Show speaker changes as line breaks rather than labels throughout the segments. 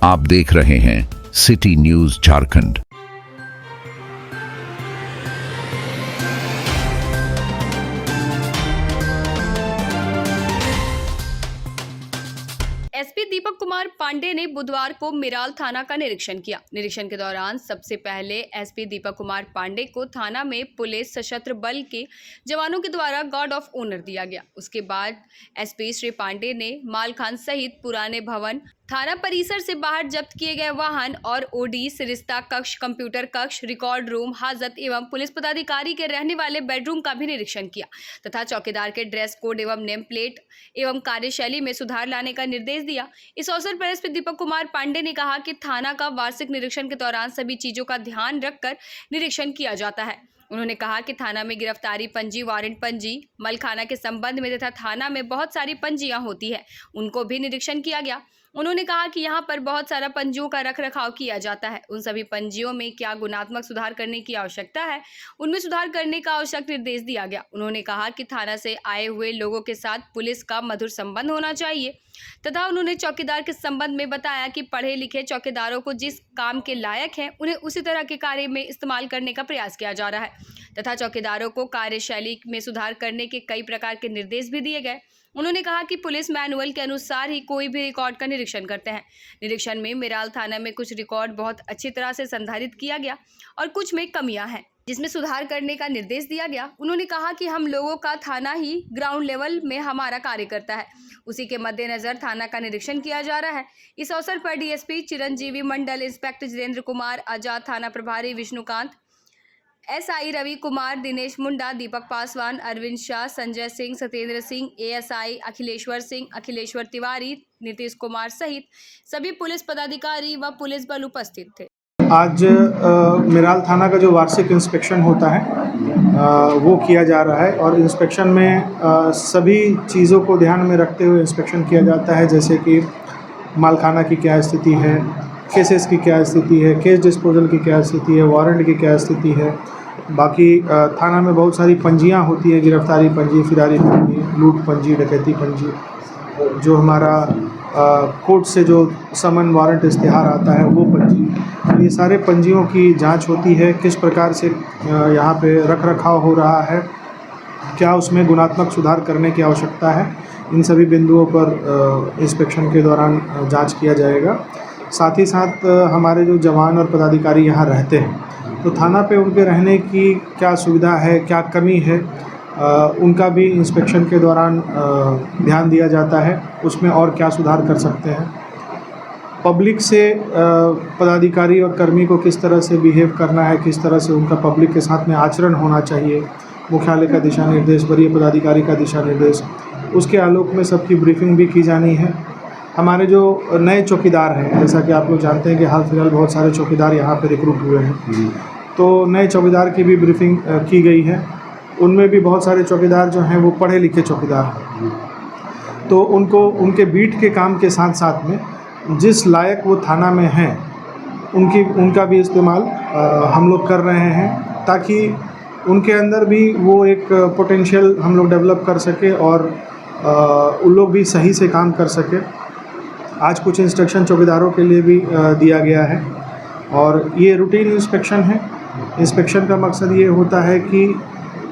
आप देख रहे हैं city news Jharkhand.
SP Deepak Kumar Pandey ने बुधवार को मिराल थाना का निरीक्षण किया। निरीक्षण के दौरान सबसे पहले एसपी दीपक कुमार पांडे को थाना में पुलिस सशस्त्र बल के जवानों के द्वारा गार्ड ऑफ ऑनर दिया गया। उसके बाद एसपी श्री पांडे ने मालखान सहित पुराने भवन, थाना परिसर से बाहर जब्त किए गए वाहन और ओडी, सरिस्ता कक्ष, कंप्यूटर कक्ष, रिकॉर्ड रूम, हाजत एवं पुलिस पदाधिकारी के रहने वाले बेडरूम का भी निरीक्षण किया तथा चौकीदार के ड्रेस कोड एवं नेम प्लेट एवं कार्यशैली में सुधार लाने का निर्देश दिया। इस अवसर पर एसपी दीपक कुमार पांडे ने कहा कि थाना का वार्षिक निरीक्षण के दौरान सभी चीजों का ध्यान रखकर निरीक्षण किया जाता है। उन्होंने कहा कि थाना में गिरफ्तारी पंजी, वारंट पंजी, मलखाना के संबंध में तथा थाना में बहुत सारी पंजियां होती है, उनको भी निरीक्षण किया गया। उन्होंने कहा कि यहाँ पर बहुत सारा पंजियों का रख रखाव किया जाता है, उन सभी पंजियों में क्या गुणात्मक सुधार करने की आवश्यकता है, उनमें सुधार करने का आवश्यक निर्देश दिया गया। उन्होंने कहा कि थाना से आए हुए लोगों के साथ पुलिस का मधुर संबंध होना चाहिए तथा उन्होंने चौकीदार के संबंध में बताया कि पढ़े लिखे चौकीदारों को जिस काम के लायक हैं उन्हें उसी तरह के कार्य में इस्तेमाल करने का प्रयास किया जा रहा है तथा चौकीदारों को कार्यशैली में सुधार करने के कई प्रकार के निर्देश भी दिए गए। उन्होंने कहा कि पुलिस मैनुअल के अनुसार ही कोई भी रिकॉर्ड का निरीक्षण करते हैं। निरीक्षण में मिराल थाना में कुछ रिकॉर्ड बहुत अच्छी तरह से संधारित किया गया और कुछ में कमियां हैं जिसमें सुधार करने का निर्देश दिया गया। उन्होंने कहा कि हम लोगों का थाना ही ग्राउंड लेवल में हमारा कार्य करता है, उसी के मद्देनजर थाना का निरीक्षण किया जा रहा है। इस अवसर पर डीएसपी चिरंजीवी मंडल, इंस्पेक्टर जितेंद्र कुमार आजाद, थाना प्रभारी विष्णुकांत, एसआई रवि कुमार, दिनेश मुंडा, दीपक पासवान, अरविंद शाह, संजय सिंह, सत्येंद्र सिंह, एएसआई अखिलेश्वर सिंह, अखिलेश्वर तिवारी, नीतीश कुमार सहित सभी पुलिस पदाधिकारी व पुलिस बल उपस्थित थे।
आज मिराल थाना का जो वार्षिक इंस्पेक्शन होता है वो किया जा रहा है और इंस्पेक्शन में सभी चीज़ों को ध्यान में रखते हुए इंस्पेक्शन किया जाता है, जैसे कि मालखाना की क्या स्थिति है, केसेस की क्या स्थिति है, केस डिस्पोजल की क्या स्थिति है, वारंट की क्या स्थिति है। बाकी थाना में बहुत सारी पंजियां होती है, गिरफ्तारी पंजी, फिरारी पंजी, लूट पंजी, डकैती पंजी, जो हमारा कोर्ट से जो समन वारंट इश्तिहार आता है वो पंजी। ये सारे पंजियों की जांच होती है, किस प्रकार से यहाँ पे रख रखाव हो रहा है, क्या उसमें गुणात्मक सुधार करने की आवश्यकता है, इन सभी बिंदुओं पर इंस्पेक्शन के दौरान जांच किया जाएगा। साथ ही साथ हमारे जो जवान और पदाधिकारी यहाँ रहते हैं तो थाना पे उनके रहने की क्या सुविधा है, क्या कमी है, उनका भी इंस्पेक्शन के दौरान ध्यान दिया जाता है, उसमें और क्या सुधार कर सकते हैं। पब्लिक से पदाधिकारी और कर्मी को किस तरह से बिहेव करना है, किस तरह से उनका पब्लिक के साथ में आचरण होना चाहिए, मुख्यालय का दिशा निर्देश, वरीय पदाधिकारी का दिशा निर्देश, उसके आलोक में सबकी ब्रीफिंग भी की जानी है। हमारे जो नए चौकीदार हैं, जैसा कि आप लोग जानते हैं कि हाल फिलहाल बहुत सारे चौकीदार यहाँ पे रिक्रूट हुए हैं, तो नए चौकीदार की भी ब्रीफिंग की गई है। उनमें भी बहुत सारे चौकीदार जो हैं वो पढ़े लिखे चौकीदार हैं, तो उनको उनके बीट के काम के साथ साथ में जिस लायक वो थाना में हैं उनका भी इस्तेमाल हम लोग कर रहे हैं, ताकि उनके अंदर भी वो एक पोटेंशियल हम लोग डेवलप कर सके और उन लोग भी सही से काम कर सके। आज कुछ इंस्ट्रक्शन चौकीदारों के लिए भी दिया गया है और ये रूटीन इंस्पेक्शन है। इंस्पेक्शन का मकसद ये होता है कि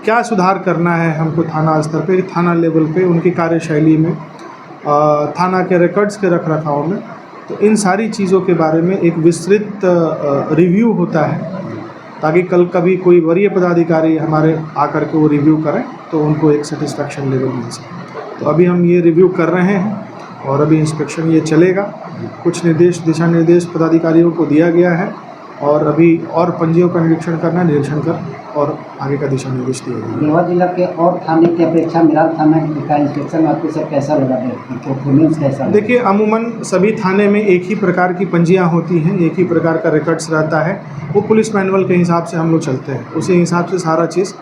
क्या सुधार करना है हमको थाना स्तर पे, थाना लेवल पे, उनकी कार्यशैली में, थाना के रिकॉर्ड्स के रख रखाव में। तो इन सारी चीज़ों के बारे में एक विस्तृत रिव्यू होता है, ताकि कल कभी कोई वरीय पदाधिकारी हमारे आकर के वो रिव्यू करें तो उनको एक सेटिस्फैक्शन लेवल मिल सके। तो अभी हम ये रिव्यू कर रहे हैं और अभी इंस्पेक्शन ये चलेगा। कुछ निर्देश, दिशा निर्देश पदाधिकारियों को दिया गया है और अभी और पंजियों का निरीक्षण करना, निरीक्षण कर और आगे का दिशा निर्देश दिया गया।
देवा जिला के और थाने की अपेक्षा मिराल थाना का इंस्पेक्शन आपको सब कैसा लगा, परफॉर्मेंस कैसा?
देखिए, अमूमन सभी थाने में एक ही प्रकार की पंजियां होती हैं, एक ही प्रकार का रिकॉर्ड्स रहता है। वो पुलिस मैनुअल के हिसाब से हम लोग चलते हैं, उसी हिसाब से सारा चीज़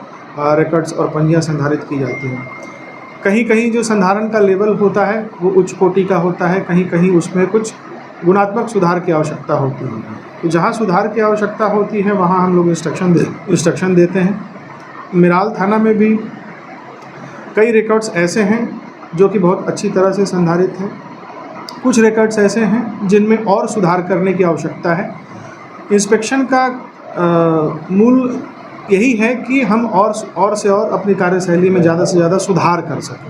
रिकॉर्ड्स और पंजियां संधारित की जाती हैं। कहीं कहीं जो संधारण का लेवल होता है वो उच्च कोटि का होता है, कहीं कहीं उसमें कुछ गुणात्मक सुधार की आवश्यकता होती है। तो जहाँ सुधार की आवश्यकता होती है वहाँ हम लोग इंस्ट्रक्शन देते हैं। मिराल थाना में भी कई रिकॉर्ड्स ऐसे हैं जो कि बहुत अच्छी तरह से संधारित हैं। कुछ रिकॉर्ड्स ऐसे हैं जिनमें और सुधार करने की आवश्यकता है। इंस्पेक्शन का मूल यही है कि हम और से और अपनी कार्यशैली में ज़्यादा से ज़्यादा सुधार कर सकें,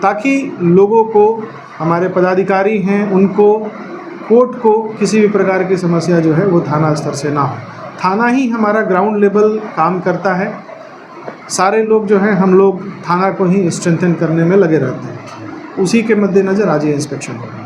ताकि लोगों को, हमारे पदाधिकारी हैं उनको, कोर्ट को किसी भी प्रकार की समस्या जो है वो थाना स्तर से ना हो। थाना ही हमारा ग्राउंड लेवल काम करता है। सारे लोग जो हैं, हम लोग थाना को ही स्ट्रेंथन करने में लगे रहते हैं। उसी के मद्देनज़र आज ये इंस्पेक्शन हो रहा है।